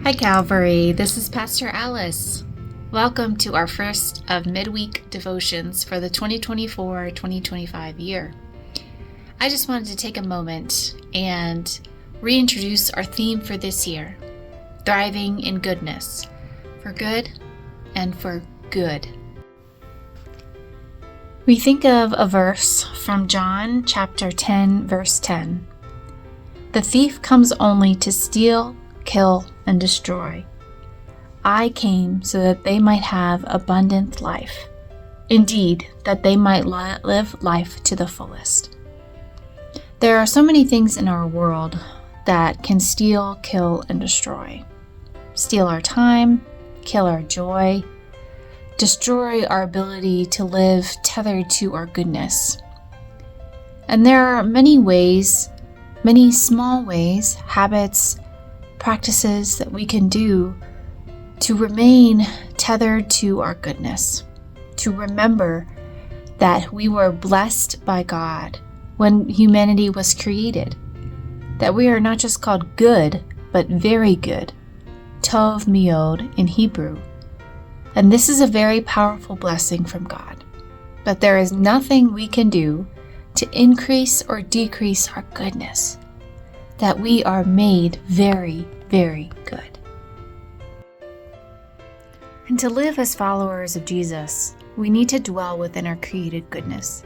Hi Calvary, this is Pastor Alice. Welcome to our first of Midweek devotions for the 2024-2025 year. I just wanted to take a moment and reintroduce our theme for this year, Thriving in Goodness, for good and for good. We think of a verse from John chapter 10, verse 10. The thief comes only to steal, kill, and destroy. I came so that they might have abundant life. Indeed, that they might live life to the fullest. There are so many things in our world that can steal, kill, and destroy. Steal our time, kill our joy, destroy our ability to live tethered to our goodness. And there are many ways, many small ways, habits, practices that we can do to remain tethered to our goodness, to remember that we were blessed by God when humanity was created, that we are not just called good, but very good, tov miod in Hebrew. And this is a very powerful blessing from God, but there is nothing we can do to increase or decrease our goodness, that we are made very, very good. And to live as followers of Jesus, we need to dwell within our created goodness.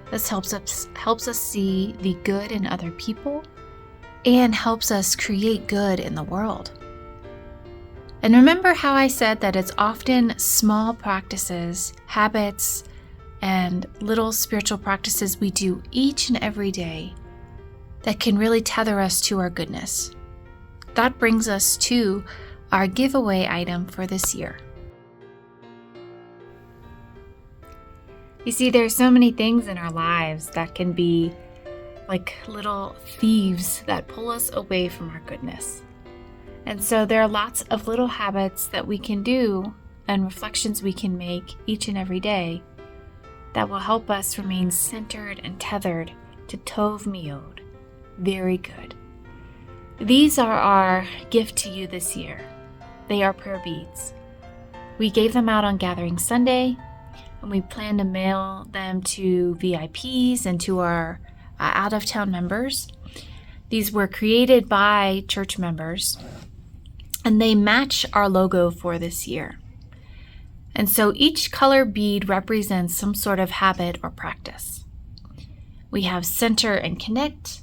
This helps us see the good in other people and helps us create good in the world. And remember how I said that it's often small practices, habits, and little spiritual practices we do each and every day that can really tether us to our goodness. That brings us to our giveaway item for this year. You see, there's so many things in our lives that can be like little thieves that pull us away from our goodness. And so there are lots of little habits that we can do and reflections we can make each and every day that will help us remain centered and tethered to tov miod, very good. These are our gift to you this year. They are prayer beads. We gave them out on Gathering Sunday, and we plan to mail them to VIPs and to our out-of-town members. These were created by church members, and they match our logo for this year. And so each color bead represents some sort of habit or practice. We have center and connect.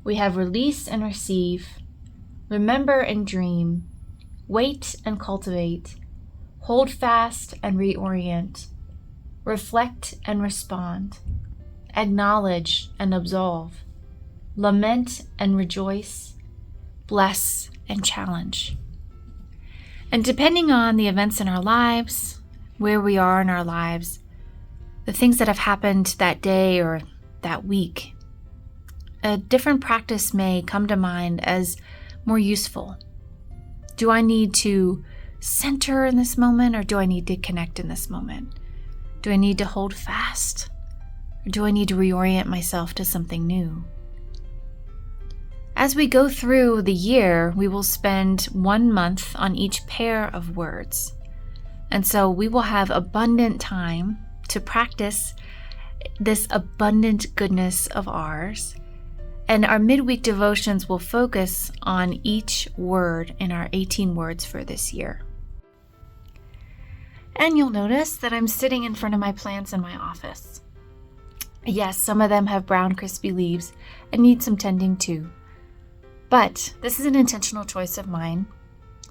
We have release and receive, remember and dream, wait and cultivate, hold fast and reorient, reflect and respond, acknowledge and absolve, lament and rejoice, bless and challenge. And depending on the events in our lives, where we are in our lives, the things that have happened that day or that week, a different practice may come to mind as more useful. Do I need to center in this moment, or do I need to connect in this moment? Do I need to hold fast, or do I need to reorient myself to something new? As we go through the year, we will spend 1 month on each pair of words. And so we will have abundant time to practice this abundant goodness of ours. And our midweek devotions will focus on each word in our 18 words for this year. And you'll notice that I'm sitting in front of my plants in my office. Yes, some of them have brown crispy leaves and need some tending too. But this is an intentional choice of mine.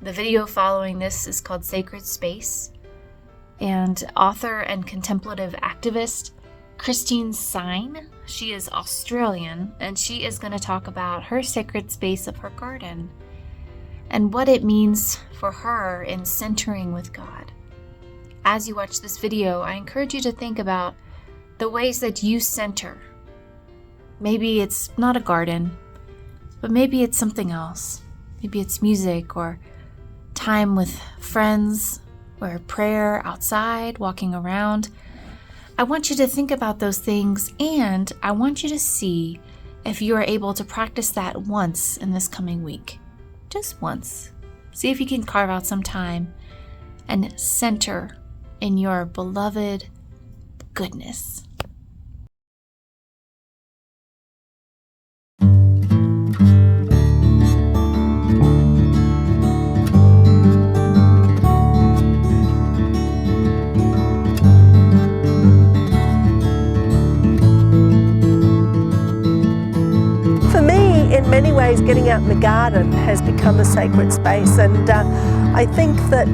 The video following this is called Sacred Space. And author and contemplative activist Christine Sign, she is Australian, and she is going to talk about her sacred space of her garden and what it means for her in centering with God. As you watch this video, I encourage you to think about the ways that you center. Maybe it's not a garden, but maybe it's something else. Maybe it's music or time with friends or prayer outside, walking around. I want you to think about those things, and I want you to see if you are able to practice that once in this coming week. Just once. See if you can carve out some time and center in your beloved goodness. For me, in many ways, getting out in the garden has become a sacred space, and I think that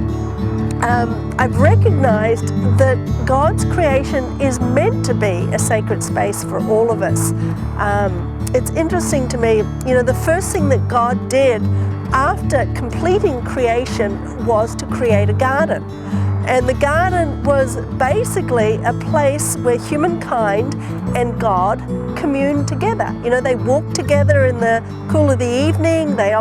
I've recognized that God's creation is meant to be a sacred space for all of us. It's interesting to me, the first thing that God did after completing creation was to create a garden. And the garden was basically a place where humankind and God communed together. They walked together in the cool of the evening. They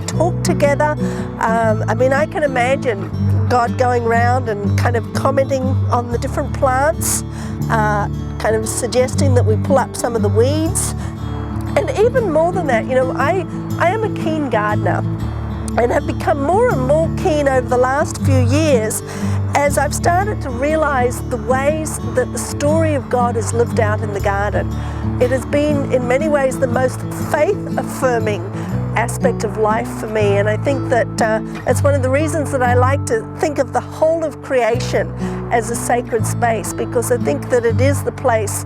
talked together. I can imagine God going around and kind of commenting on the different plants, kind of suggesting that we pull up some of the weeds. And even more than that, I am a keen gardener and have become more and more keen over the last few years as I've started to realize the ways that the story of God is lived out in the garden. It has been in many ways the most faith-affirming aspect of life for me, and I think that it's one of the reasons that I like to think of the whole of creation as a sacred space, because I think that it is the place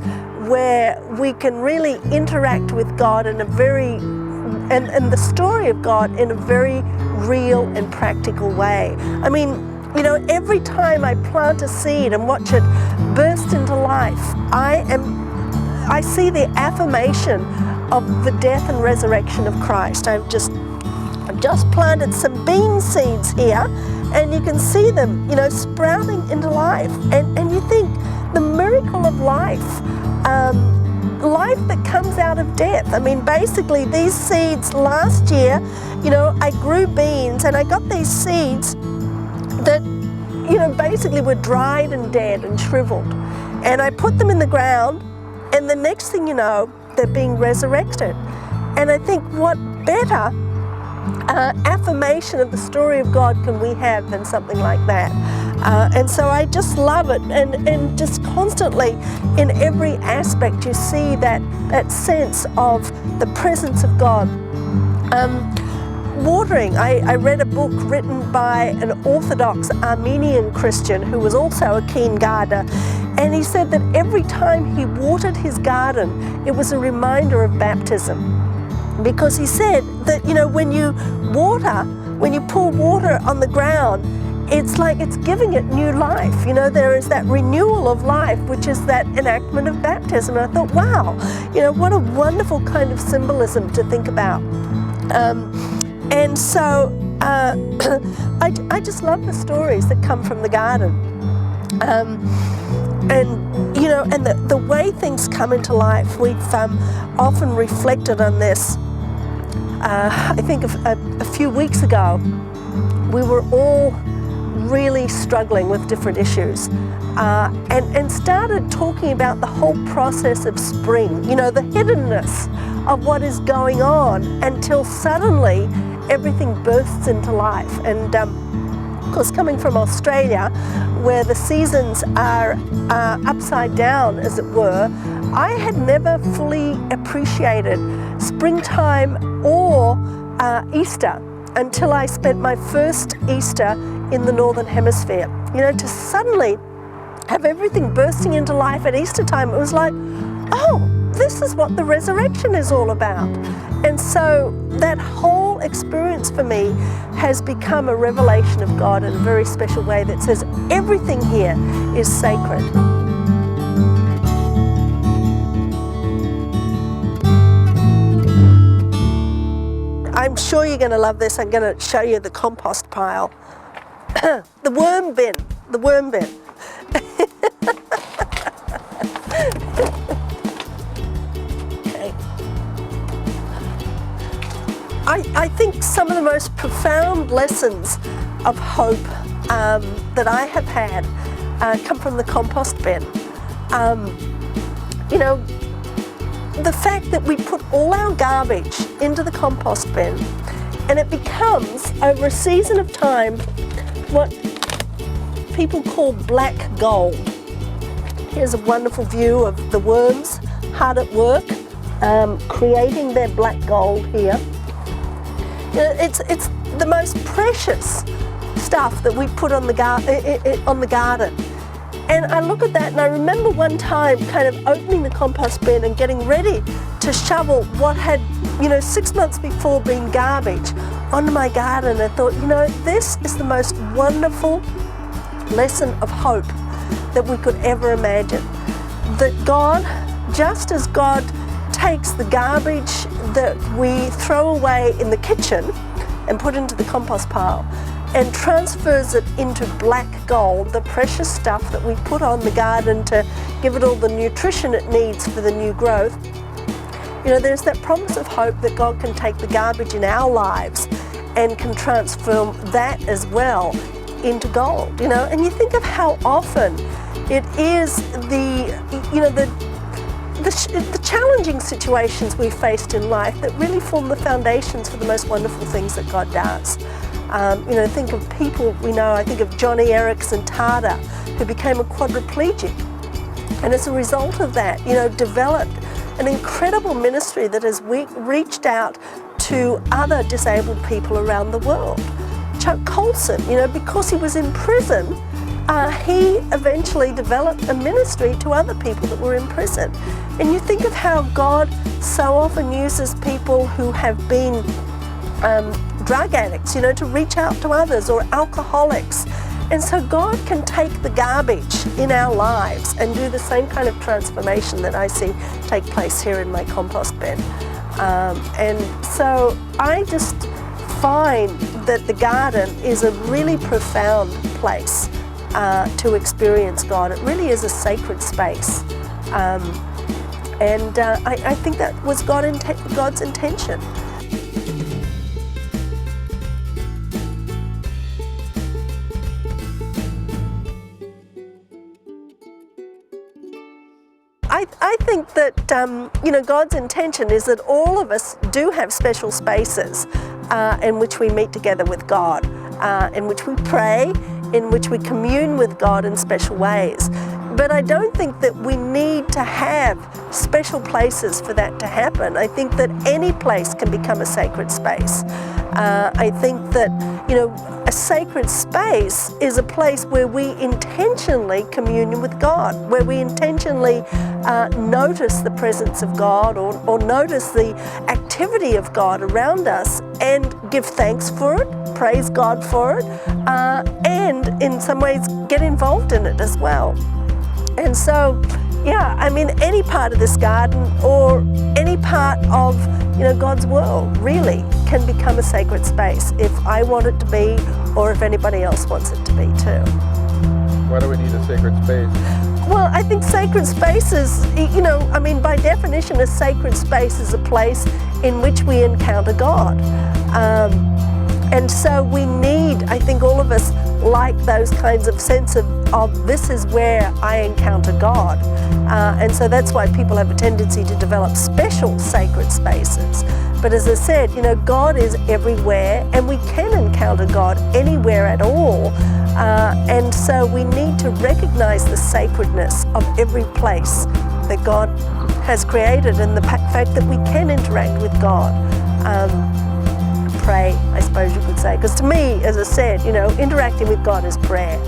where we can really interact with God in a very and the story of God in a very real and practical way. Every time I plant a seed and watch it burst into life, I see the affirmation of the death and resurrection of Christ. I've just planted some bean seeds here, and you can see them, sprouting into life. And you think the miracle of life, life that comes out of death. Basically these seeds last year, I grew beans and I got these seeds that, basically were dried and dead and shriveled. And I put them in the ground, and the next thing you know, they're being resurrected. And I think what better affirmation of the story of God can we have than something like that? And so I just love it, and just constantly in every aspect you see that sense of the presence of God. Watering, I read a book written by an Orthodox Armenian Christian who was also a keen gardener, and he said that every time he watered his garden, it was a reminder of baptism. Because he said that, when you pour water on the ground, it's like it's giving it new life. There is that renewal of life, which is that enactment of baptism. And I thought, wow, what a wonderful kind of symbolism to think about. And so I just love the stories that come from the garden. And the way things come into life, we've often reflected on this. I think a few weeks ago, we were all really struggling with different issues and started talking about the whole process of spring, the hiddenness of what is going on until suddenly everything bursts into life. And of course, coming from Australia, where the seasons are upside down, as it were, I had never fully appreciated springtime or Easter until I spent my first Easter in the Northern Hemisphere. To suddenly have everything bursting into life at Easter time, it was like, oh, this is what the resurrection is all about. And so that whole experience for me has become a revelation of God in a very special way that says everything here is sacred. I'm sure you're going to love this. I'm going to show you the compost pile. The worm bin. Okay. I think some of the most profound lessons of hope that I have had come from the compost bin. The fact that we put all our garbage into the compost bin And it becomes, over a season of time, what people call black gold. Here's a wonderful view of the worms hard at work, creating their black gold here. It's the most precious stuff that we put on the garden. And I look at that and I remember one time kind of opening the compost bin and getting ready to shovel what had, 6 months before been garbage onto my garden. I thought, this is the most wonderful lesson of hope that we could ever imagine. That God, just as God takes the garbage that we throw away in the kitchen and put into the compost pile and transfers it into black gold, the precious stuff that we put on the garden to give it all the nutrition it needs for the new growth. There's that promise of hope that God can take the garbage in our lives and can transform that as well into gold, and you think of how often it is the challenging situations we faced in life that really form the foundations for the most wonderful things that God does. Think of people we know. I think of Johnny Erickson Tada, who became a quadriplegic, and as a result of that, developed an incredible ministry that has reached out to other disabled people around the world. Chuck Colson, because he was in prison, he eventually developed a ministry to other people that were in prison. And you think of how God so often uses people who have been drug addicts, to reach out to others, or alcoholics. And so God can take the garbage in our lives and do the same kind of transformation that I see take place here in my compost bin. And so I just find that the garden is a really profound place to experience God. It really is a sacred space. I think that was God's intention. I think that God's intention is that all of us do have special spaces in which we meet together with God, in which we pray, in which we commune with God in special ways. But I don't think that we need to have special places for that to happen. I think that any place can become a sacred space. I think that, a sacred space is a place where we intentionally commune with God, where we intentionally notice the presence of God or notice the activity of God around us and give thanks for it, praise God for it, and in some ways get involved in it as well. And so, any part of this garden or any part of, God's world really can become a sacred space if I want it to be, or if anybody else wants it to be too. Why do we need a sacred space? Well, I think sacred spaces, by definition, a sacred space is a place in which we encounter God. And so we need, I think all of us like those kinds of sense of this is where I encounter God. And so that's why people have a tendency to develop special sacred spaces. But as I said, God is everywhere and we can encounter God anywhere at all. And so we need to recognize the sacredness of every place that God has created and the fact that we can interact with God. Pray, I suppose you could say, because to me, as I said, interacting with God is prayer.